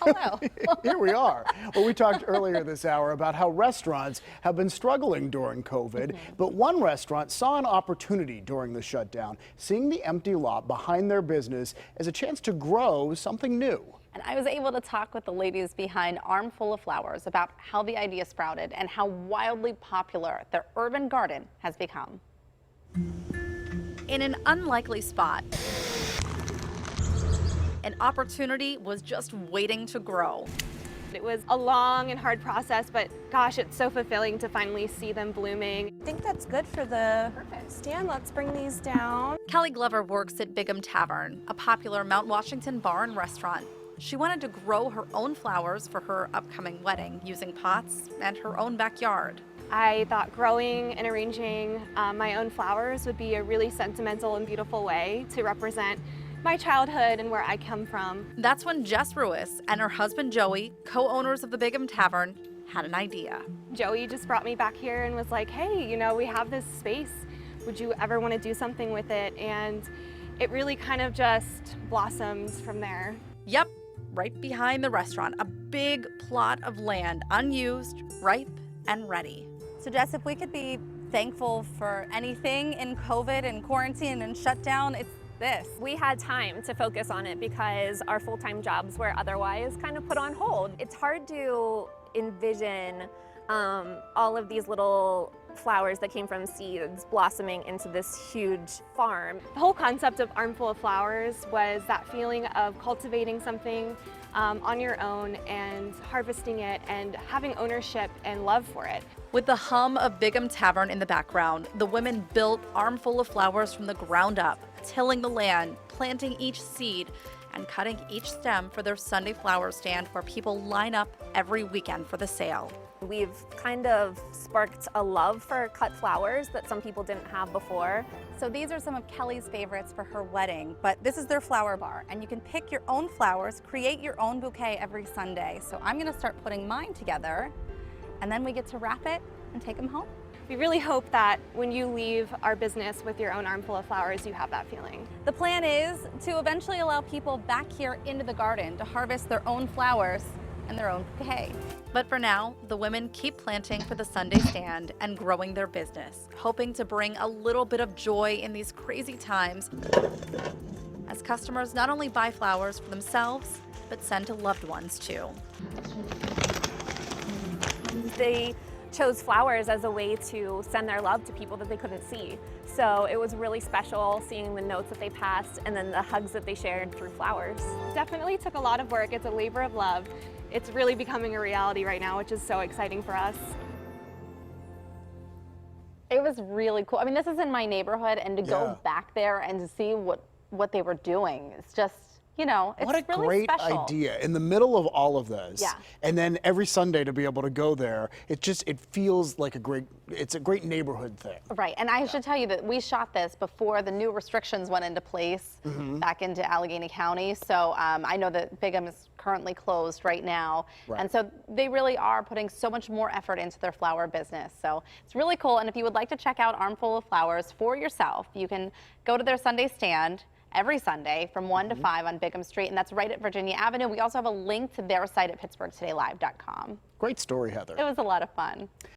Hello. Here we are. Well, we talked earlier this hour about how restaurants have been struggling during COVID, but one restaurant saw an opportunity during the shutdown, seeing the empty lot behind their business as a chance to grow something new. And I was able to talk with the ladies behind Armful of Flowers about how the idea sprouted and how wildly popular their urban garden has become. In an unlikely spot, an opportunity was just waiting to grow. It was a long and hard process, but gosh, it's so fulfilling to finally see them blooming. I think that's good for the stand. Let's bring these down. Kelly Glover works at Bigham Tavern, a popular Mount Washington bar and restaurant. She wanted to grow her own flowers for her upcoming wedding using pots and her own backyard. I thought growing and arranging my own flowers would be a really sentimental and beautiful way to represent my childhood and where I come from. That's when Jess Ruiz and her husband Joey, co-owners of the Bigham Tavern, had an idea. Joey just brought me back here and was like, hey, you know, we have this space. Would you ever want to do something with it? And it really kind of just blossomed from there. Yep, right behind the restaurant, a big plot of land, unused, ripe, and ready. So Jess, if we could be thankful for anything in COVID and quarantine and shutdown, it's this. We had time to focus on it because our full-time jobs were otherwise kind of put on hold. It's hard to envision all of these little flowers that came from seeds blossoming into this huge farm. The whole concept of Armful of Flowers was that feeling of cultivating something on your own and harvesting it and having ownership and love for it. With the hum of Bigham Tavern in the background, the women built Armful of Flowers from the ground up, tilling the land, planting each seed, and cutting each stem for their Sunday flower stand where people line up every weekend for the sale. We've kind of sparked a love for cut flowers that some people didn't have before. So these are some of Kelly's favorites for her wedding, but this is their flower bar, and you can pick your own flowers, create your own bouquet every Sunday. So I'm gonna start putting mine together, and then we get to wrap it and take them home. We really hope that when you leave our business with your own armful of flowers, you have that feeling. The plan is to eventually allow people back here into the garden to harvest their own flowers and their own bouquet. But for now, the women keep planting for the Sunday stand and growing their business, hoping to bring a little bit of joy in these crazy times as customers not only buy flowers for themselves, but send to loved ones too. They chose flowers as a way to send their love to people that they couldn't see. So it was really special seeing the notes that they passed and then the hugs that they shared through flowers. Definitely took a lot of work. It's a labor of love. It's really becoming a reality right now, which is so exciting for us. It was really cool. I mean, this is in my neighborhood, and to go back there and to see what they were doing, it's just, you know, it's what a really great special. idea in the middle of all of this. Yeah. And then every Sunday to be able to go there, it feels like it's a great neighborhood thing. Right, and I should tell you that we shot this before the new restrictions went into place back into Allegheny County. So I know that Bigham is currently closed right now. Right. And so they really are putting so much more effort into their flower business. So it's really cool. And if you would like to check out Armful of Flowers for yourself, you can go to their Sunday stand every Sunday from 1 to 5 on Bigham Street, and that's right at Virginia Avenue. We also have a link to their site at pittsburghtodaylive.com. Great story, Heather. It was a lot of fun.